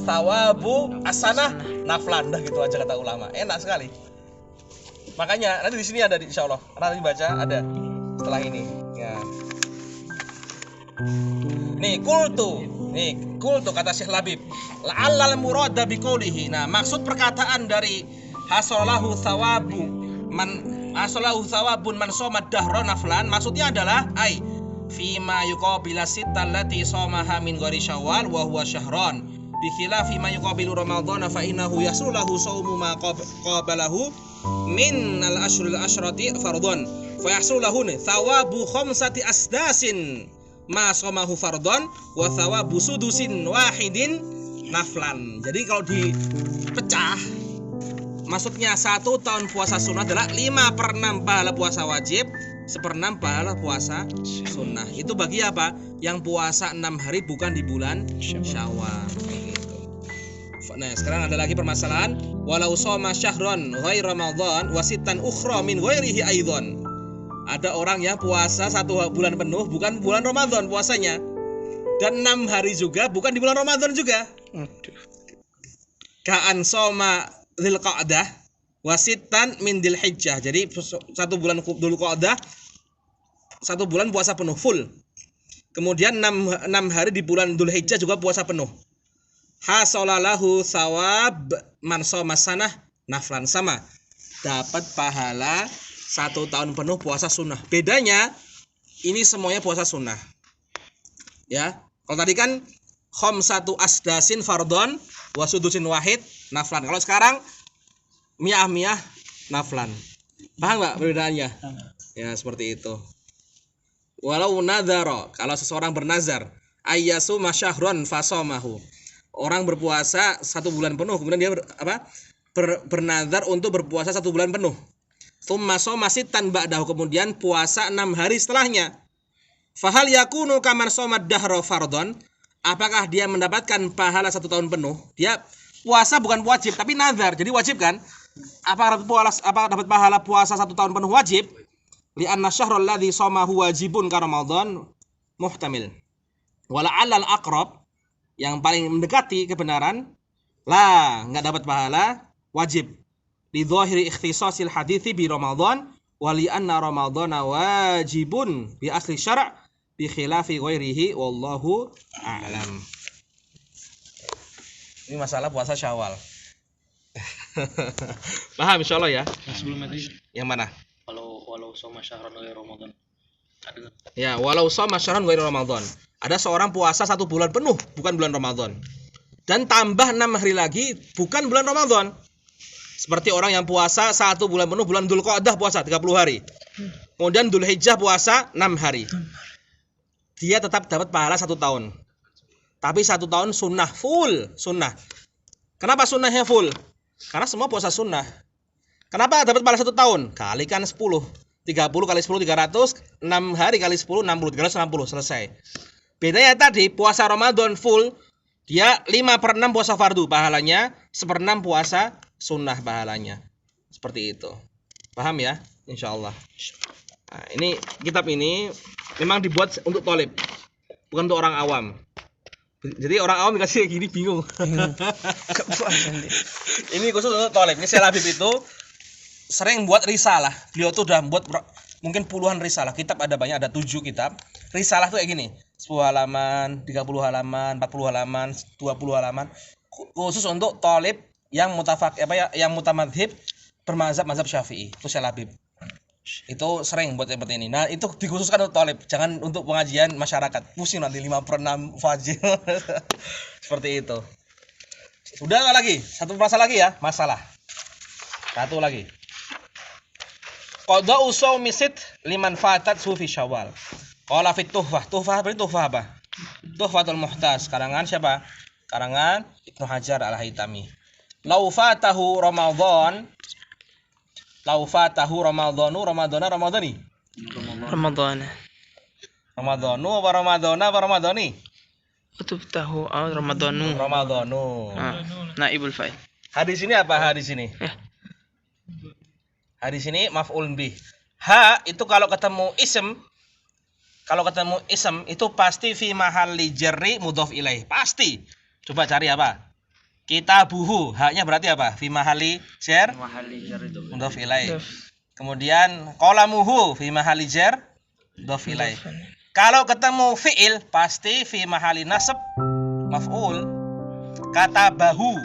thawabu asanah naflan, dah gitu aja kata ulama. Enak sekali. Makanya nanti di sini ada insyaallah. Nanti baca ada setelah ini. Ya. Nih, kultu kata Syekh Labib. La'allal murada biqaulihi. Nah, maksud perkataan dari hasalahu thawabun man shoma dahra naflan, maksudnya adalah fima yuqabila sittal lati shamaha min ghairi syawal wa huwa syahran bi khilafi ma yuqabilu ramadhana fa innahu yasulahu shaumu ma qabalahu min al ashril ashrati fardhon fa yasulahu thawabu khamsati asdasin ma shamahu fardhon wa thawabu sudusin wahidin naflan. Jadi kalau dipecah, maksudnya 1 tahun puasa sunnah adalah 5/6 pahala puasa wajib, 1/6 pahala puasa sunnah. Itu bagi apa? Yang puasa 6 hari bukan di bulan Syawal. Gitu. Nah, sekarang ada lagi permasalahan. Walau shoma syahron ghair Ramadan wa sittan ukhra min ghairihi aidan. Ada orang yang puasa 1 bulan penuh bukan bulan Ramadan puasanya, dan 6 hari juga bukan di bulan Ramadan juga. Ka'an shoma Dzulqa'dah wasittan min Dzulhijjah. Jadi 1 bulan Dzulqa'dah, 1 bulan puasa penuh full. Kemudian 6 hari di bulan Dzulhijjah juga puasa penuh. Hasalalahu thawab man shoma sanah naflan, sama dapat pahala 1 tahun penuh puasa sunnah. Bedanya ini semuanya puasa sunnah. Ya. Kalau tadi kan khamsatu asdasin fardhon wa sudusin wahid naflan. Kalau sekarang miyah naflan. Paham enggak perbedaannya? Ya, seperti itu. Walau nadzara, kalau seseorang bernazar, ayyasu masyahron fasamahu. Orang berpuasa 1 bulan penuh, kemudian dia bernazar untuk berpuasa 1 bulan penuh. Tsumma shoma sittan ba'dahu, kemudian puasa 6 hari setelahnya. Fahal yakunu kaman shomad dahra fardhon? Apakah dia mendapatkan pahala 1 tahun penuh? Dia puasa bukan wajib tapi nazar, jadi wajib kan? Apakah dapat pahala puasa 1 tahun penuh wajib? Li'anna syahrul ladzi shamahu wajibun ka Ramadan muhtamil. Wala 'alal aqrab, yang paling mendekati kebenaran, enggak dapat pahala wajib. Li dhahiri ikhtisasil hadithi bi Ramadan wa li anna Ramadana wajibun bi asli syara' bi khilafi ghairihi wallahu a'lam. Ini masalah puasa Syawal. Paham insyaallah ya? Sebelum itu Yang mana? walau shoma syahran ghairi Ramadan. Ada. Ya, walau shoma syahran ghairi Ramadan. Ada seorang puasa 1 bulan penuh, bukan bulan Ramadan. Dan tambah 6 hari lagi, bukan bulan Ramadan. Seperti orang yang puasa 1 bulan penuh, bulan Dzulqa'dah puasa 30 hari. Kemudian Dzulhijjah puasa 6 hari. Dia tetap dapat pahala 1 tahun. Tapi 1 tahun sunnah, full sunnah. Kenapa sunnahnya full? Karena semua puasa sunnah. Kenapa dapat pahala 1 tahun? Kalikan 10. 30 kali 10 300, 6 hari kali 10 60, 360, selesai. Bedanya tadi puasa Ramadan full, dia 5/6 puasa fardu pahalanya, 1/6 puasa sunnah pahalanya. Seperti itu. Paham ya? Insyaallah. Nah, ini kitab ini memang dibuat untuk thalib, bukan untuk orang awam. Jadi orang awam dikasih kayak gini bingung. Ini khusus untuk thalib. Ini Syekh Labib itu sering buat risalah. Beliau tuh udah buat mungkin puluhan risalah. Kitab ada banyak, ada 7 kitab. Risalah tuh kayak gini. 10 halaman, 30 halaman, 40 halaman, 20 halaman. Khusus untuk thalib yang yang mutamadzhib bermazhab Syafi'i. Itu Syekh Labib. Itu sering buat seperti ini. Nah, itu dikhususkan untuk thalib, jangan untuk pengajian masyarakat. Pusing nanti 5/6 fajr. Seperti itu. Sudah enggak lagi? Satu masalah lagi ya, masalah. Satu lagi. Qada'u shaumi sit liman fatat sufi Syawal. Qala fit tuhfah. Tuhfah berarti tuhfah apa? Tuhfatul Muhtaj. Karangan siapa? Karangan Ibnu Hajar Al-Haytami. Lau fatahu Ramadan. Lau fatahu Ramadanu Ramadani. Ramadan. Ramadanu apa Ramadana apa Ramadani? Tuftahu Ramadanu. Ramadanu. Naibul fa'il. Hadis ini apa hadis ini? Ya. Hadis ini maf'ul bih. Ha itu kalau ketemu ism itu pasti fi mahalli jarri mudhof ilaih. Pasti. Coba cari apa? Kitabuhu. Haknya berarti apa? Fi mahalli jar mudhof ilaih. Kemudian qalamuhu fi mahalli jar mudhof ilaih. Kalau ketemu fi'il pasti fi mahalli nasab maf'ul. Katabahu,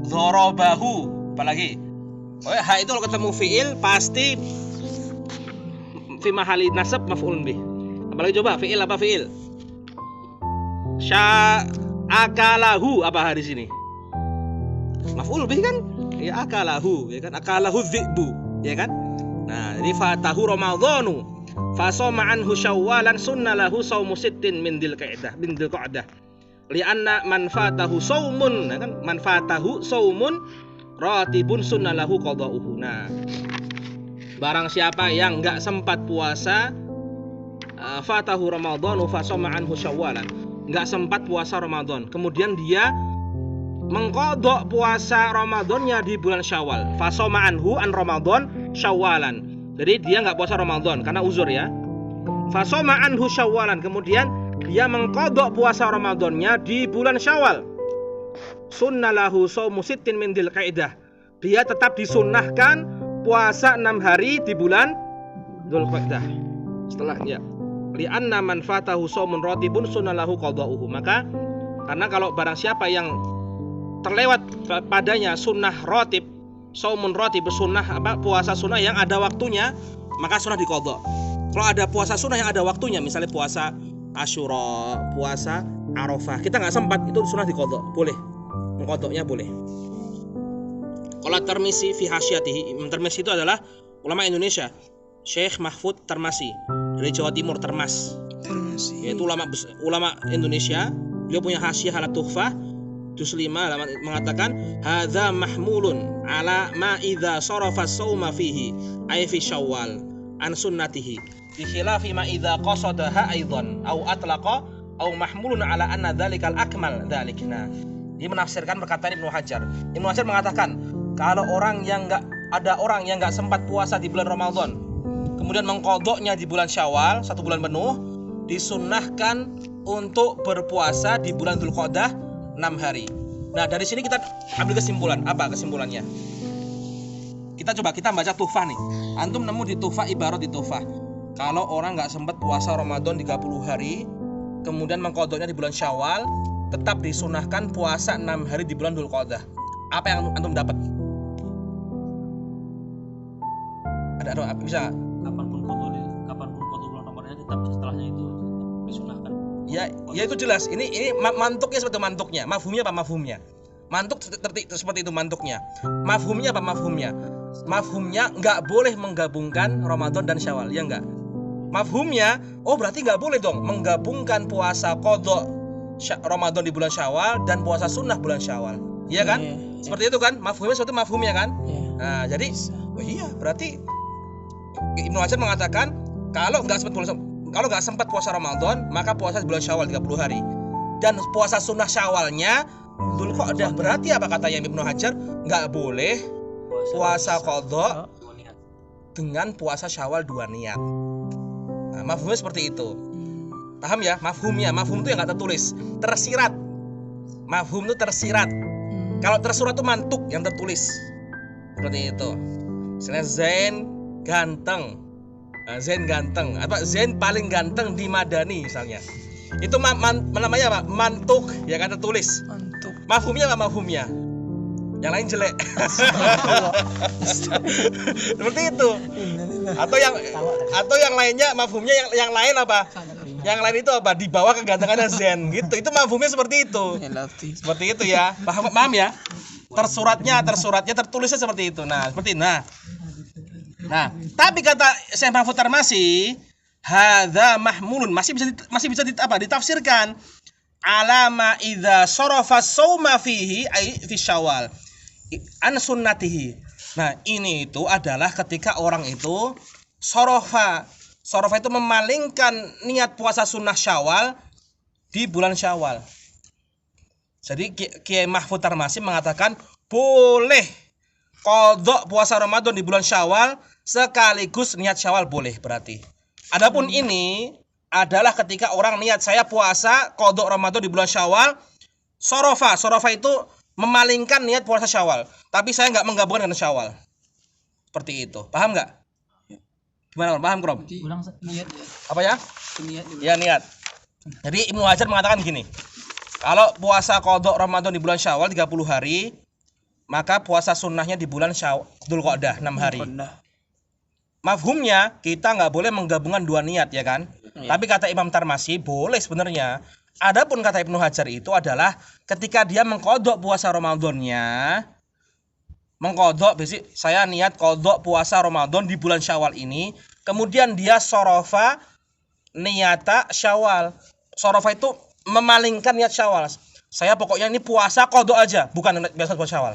dharabahu, apalagi? Oh ya, ha itu kalau ketemu fi'il pasti fi mahalli nasab maf'ulun bih. Apalagi coba fi'il apa fi'il? Akalahu apa hari sini? Maf'ul bih kan? Ya akalahu, ya kan? Akalahu dzi'bu, ya kan? Nah, jadi fatahu Ramadhanu fasoma anhu Syawwalan sunnalahu shaumu sittin min dzulqa'dah. Li'anna man fatahu saumun, ya kan? Man fatahu saumun ratibun sunnalahu qada'uhu. Nah, barang siapa yang enggak sempat puasa fatahu Ramadhanu fasoma anhu Syawwalan, enggak sempat puasa Ramadan, kemudian dia mengqadha puasa Ramadannya di bulan Syawal. Fasoma anhu an Ramadan Syawwalan. Jadi dia enggak puasa Ramadan karena uzur ya. Fasoma anhu Syawwalan, kemudian dia mengqadha puasa Ramadannya di bulan Syawal. Sunnalahu shaumu sittin min dzulqa'dah. Dia tetap disunnahkan puasa 6 hari di bulan Dzulqa'dah. Setelahnya li'anna man fatahu shaumun ratibun sunnalahu qada'uhu. Maka karena kalau barang siapa yang terlewat padanya sunnah ratib, shaumun ratib, sunnah puasa sunnah yang ada waktunya, maka sunnah diqadha. Kalau ada puasa sunnah yang ada waktunya, misalnya puasa Asyura, puasa Arafah. Kita nggak sempat, itu sunnah diqadha, boleh. Mengqadhanya boleh. Qala Tirmizi fi hasyatihi. Imam Tirmizi itu adalah ulama Indonesia. Syekh Mahfud Tarmasi dari Jawa Timur, Termas. Yaitu ulama Indonesia. Beliau punya hasyiah ala Tuhfah juz 5 mengatakan hadza mahmulun ala ma idza sarafa shauma fihi ay fi Syawal an sunnatihi bi khilafi ma idza qasadaha aidan au atlaqa au mahmulun ala anna dzalikal akmal dzalik. Nah, dia menafsirkan perkataan Ibnu Hajar. Ibnu Hajar mengatakan kalau orang yang enggak sempat puasa di bulan Ramadan kemudian mengqadhanya di bulan Syawal 1 bulan penuh, disunnahkan untuk berpuasa di bulan Dzulqa'dah 6 hari. Nah, dari sini kita ambil kesimpulan. Apa kesimpulannya? Kita baca Tuhfah nih. Antum nemu di Tuhfah, ibarat di Tuhfah. Kalau orang nggak sempat puasa Ramadan 30 hari, kemudian mengqadhanya di bulan Syawal, tetap disunahkan puasa 6 hari di bulan Dzulqa'dah. Apa yang antum dapat? Ada bisa? Kapanpun qadha bulan Ramadannya tetap setelahnya itu disunahkan. Ya itu jelas. Ini mantuknya seperti mantuknya. Mafhumnya apa mafhumnya? Mantuk seperti itu mantuknya. Mafhumnya apa mafhumnya? Mafhumnya nggak boleh menggabungkan Ramadan dan Syawal, ya nggak? Mafhumnya, oh berarti nggak boleh dong menggabungkan puasa qadha Ramadan di bulan Syawal dan puasa sunnah bulan Syawal, iya kan? Seperti itu kan? Mafhumnya seperti mafhumnya kan? Nah, jadi iya berarti Ibnu Hajar mengatakan kalau nggak sempat puasa Ramadan, maka puasa di bulan Syawal 30 hari. Dan puasa sunnah Syawalnya Dzulqa'dah. Berarti apa katanya Ibnu Hajar? Nggak boleh puasa qadha dengan puasa Syawal 2 niat. Nah, mafhumnya seperti itu. Paham ya? Mafhumnya. Mafhum itu yang nggak tertulis, tersirat. Mafhum itu tersirat. Kalau tersurat itu mantuk yang tertulis. Seperti itu. Misalnya Zain ganteng. Zain ganteng, apa Zain paling ganteng di Madani misalnya. Itu namanya apa? Mantuk, ya kan tertulis. Mantuk. Mafhumnya apa mafhumnya? Yang lain jelek. Seperti itu. Atau yang lainnya mafhumnya yang lain apa? Yang lain itu apa? Di bawah kegantengannya Zain gitu. Itu mafhumnya seperti itu. Seperti itu ya. Paham ya? Tersuratnya tertulisnya seperti itu. Nah, seperti itu. Nah, tapi kata Syekh Mahfud Tarmasi, hadza mahmulun, masih bisa ditafsirkan ala ma idza sarafa shauma fihi ay fi Syawal an sunnatihi. Nah, ini itu adalah ketika orang itu sarafa itu memalingkan niat puasa sunnah Syawal di bulan Syawal. Jadi Kiai Mahfud Tarmasi mengatakan boleh qadha puasa Ramadan di bulan Syawal sekaligus niat Syawal, boleh berarti. Adapun ini adalah ketika orang niat saya puasa qadha Ramadan di bulan Syawal, sarafa itu memalingkan niat puasa Syawal, tapi saya nggak menggabungkan dengan Syawal. Seperti itu. Paham nggak? Gimana? Paham, Krom? Ulang niat. Apa ya? Niat. Ya, niat. Jadi Ibnu Hajar mengatakan gini. Kalau puasa qadha Ramadan di bulan Syawal 30 hari, maka puasa sunnahnya di bulan Dzulqa'dah 6 hari. Mafhumnya kita nggak boleh menggabungkan 2 niat, ya kan? Tapi kata Imam Tarmasi boleh sebenarnya. Adapun kata Ibnu Hajar itu adalah ketika dia mengqadha puasa Ramadannya, saya niat qadha puasa Ramadan di bulan Syawal ini, kemudian dia sarafa niyata Syawal. Sarafa itu memalingkan niat Syawal. Saya pokoknya ini puasa qadha aja, bukan biasa puasa Syawal.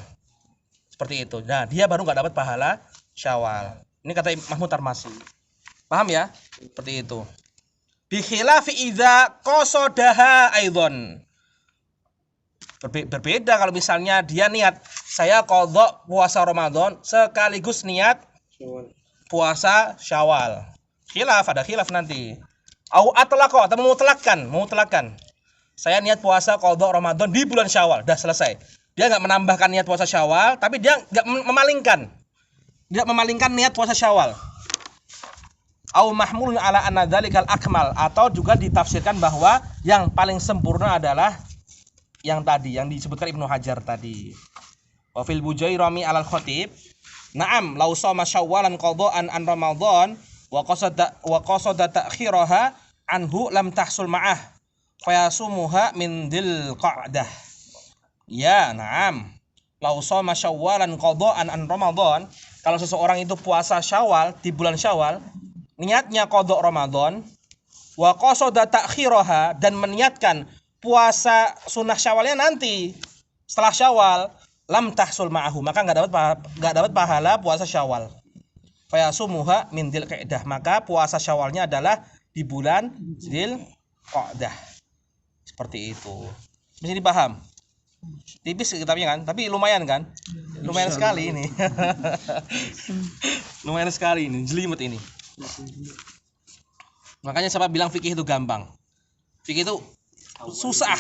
Seperti itu. Nah, dia baru nggak dapat pahala Syawal. Ini kata Mahmud Tarmasi. Paham ya? Seperti itu. Bi khilafi idza qasadaha aidan. Berbeda kalau misalnya dia niat saya qadha puasa Ramadan sekaligus niat puasa Syawal. Ada khilaf nanti. Au atlaqa atau memutlakan. Saya niat puasa qadha Ramadan di bulan Syawal, dah selesai. Dia enggak menambahkan niat puasa Syawal, tapi dia enggak memalingkan. Dia memalingkan niat puasa Syawal. Au mahmulun ala anna dzalikal akmal, atau juga ditafsirkan bahwa yang paling sempurna adalah yang tadi yang disebutkan Ibnu Hajar tadi. Wa fil Bujairami alal Khatib, na'am law shoma Syawwalan qadha'an an Ramadan wa qasada ta'khiraha anhu lam tahsul ma'ah fayasumuha min dil qa'dah. Ya, na'am. Lau shoma syawwalan qada'an an Ramadan, kalau seseorang itu puasa Syawal di bulan Syawal, niatnya qada Ramadan, wa qasada ta'khiraha, dan meniatkan puasa sunnah Syawalnya nanti setelah Syawal, lam tahsul ma'ahu, maka enggak dapat pahala puasa Syawal. Fayasumuha min dzil qa'dah, maka puasa Syawalnya adalah di bulan Dzil Qa'dah. Seperti itu. Bisa dipaham? Tipis kitabnya kan, tapi lumayan kan? Lumayan sekali ini. Lumayan sekali ini, jelimet ini. Makanya siapa bilang fikih itu gampang? Fikih itu susah.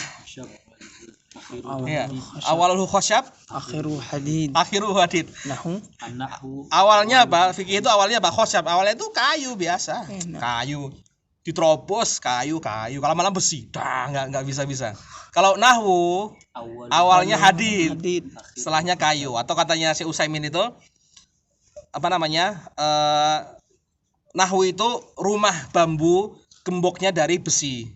Ya. Awalul khasyab, Akhiru hadid. akhiru hadid. Nahu. An-nahwu Awalnya apa? Fikih itu awalnya apa? Khasyab. Awalnya itu kayu biasa. Kayu. Diterobos kayu. Kalau malam besi, nggak bisa. Kalau nahwu awalnya hadid, Hadid. setelahnya kayu. Atau katanya si Utsaimin itu apa namanya? Nahwu itu rumah bambu, gemboknya dari besi.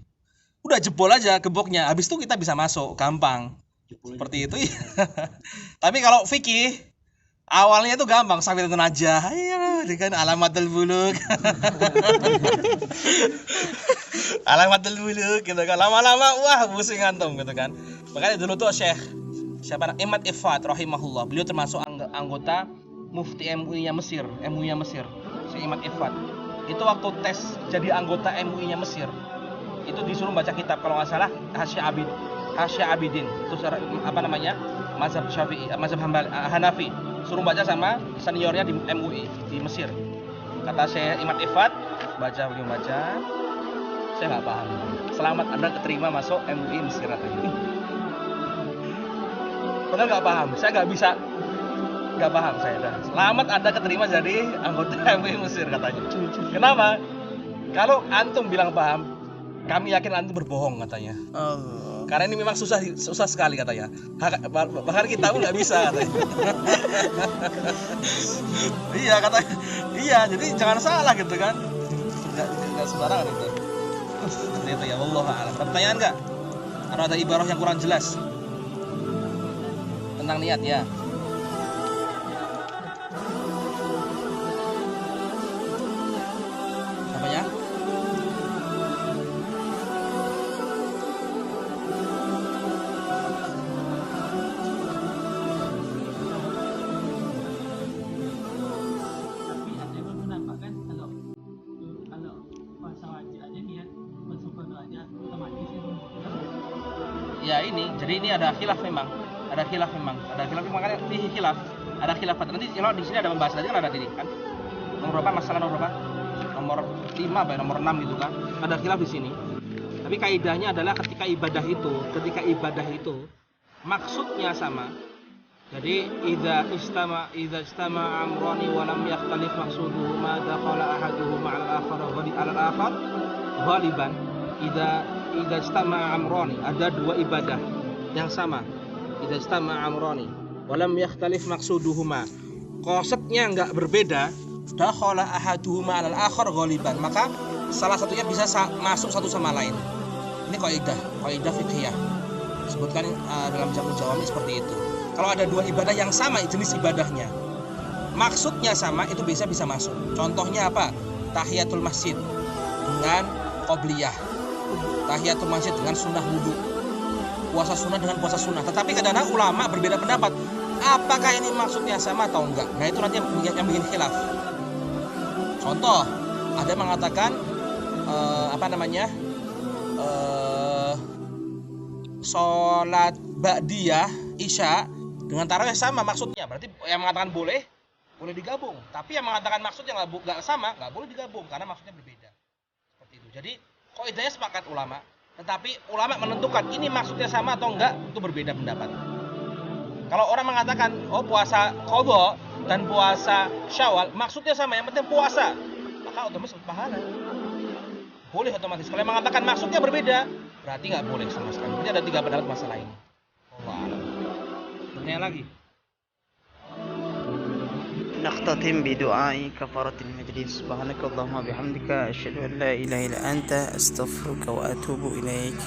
Udah jebol aja gemboknya, habis itu kita bisa masuk, gampang. Seperti itu. Tapi kalau fikih awalnya itu gampang, sambil aja. Ayo, dengan alamatul buluk. Alamatul buluk gitu kan. Lama-lama wah pusing antum gitu kan. Makanya dulu tuh Syekh siapa? Imad Ifat rahimahullah. Beliau termasuk anggota Mufti MUI-nya Mesir, Syekh Imad Ifat. Itu waktu tes jadi anggota MUI-nya Mesir, itu disuruh baca kitab kalau nggak salah Hasya Abidin, itu apa namanya, mazhab Syafi'i, mazhab Hanafi, suruh baca sama seniornya di MUI di Mesir. Kata Syekh Imad Ifat, beliau baca, saya nggak paham. Selamat Anda keterima masuk MUI Mesir katanya. Padahal nggak paham, saya nggak paham saya dah. Selamat Anda keterima jadi anggota MUI Mesir katanya. Kenapa? Kalau antum bilang paham, kami yakin antum berbohong katanya. Oh. Karena ini memang susah sekali katanya. Bahkan kita pun nggak bisa katanya. Iya katanya. Iya, jadi jangan salah gitu kan. Nggak sembarangan itu. Seperti itu ya, wallahu a'lam. Ada pertanyaan nggak? Atau ada ibarah yang kurang jelas tentang niat ya? Apanya? tapi ada yang berpendapat kan kalau puasa wajib aja niat bersyukur aja otomatis itu. Ya ini, jadi ini ada khilaf memang. Makanya fihi khilaf. Ada khilaf. Nanti kalau di sini ada membahas tadi kan ada tadi kan. Nomor berapa? Masalah nomor berapa? Nomor 5 apa ya? Nomor 6 gitu kan. Ada khilaf di sini. Tapi kaidahnya adalah ketika ibadah itu maksudnya sama. Jadi idza istama amrani wa lam yakhtalif maqsuduhuma dakhala ahaduhuma 'ala al-akhar ghaliban. Idza istama amrani, ada dua ibadah yang sama. Idza istama amrani wa lam yakhtalif maqsuduhuma, konsepnya enggak berbeda, dakhala ahaduhuma 'ala al-akhar ghaliban, maka salah satunya bisa masuk satu sama lain. Ini kaidah fiqhiyah. Disebutkan dalam Jamul Jawami seperti itu. Kalau ada dua ibadah yang sama jenis ibadahnya, maksudnya sama, itu bisa masuk. Contohnya apa? Tahiyatul masjid dengan qobliyah, tahiyatul masjid dengan sunnah wudu, puasa sunnah dengan puasa sunnah. Tetapi kadang-kadang ulama berbeda pendapat, apakah ini maksudnya sama atau enggak. Nah itu nanti yang bikin khilaf. Contoh, ada mengatakan sholat ba'diyah isya dengan tarawih sama maksudnya, berarti yang mengatakan boleh digabung. Tapi yang mengatakan maksudnya nggak sama, nggak boleh digabung karena maksudnya berbeda. Seperti itu. Jadi kaidahnya sepakat ulama, tetapi ulama menentukan ini maksudnya sama atau enggak, itu berbeda pendapat. Kalau orang mengatakan puasa qadha dan puasa Syawal maksudnya sama, yang penting puasa, maka otomatis pahala. Boleh otomatis. Kalau yang mengatakan maksudnya berbeda, berarti nggak boleh sama sekali. Jadi ada 3 pendapat masalah ini. Allah a'lam. Pertanyaan lagi? نختتم بدعاء كفارة المجلس. سبحانك اللهم وبحمدك أشهد أن لا إله إلا أنت أستغفرك وأتوب إليك.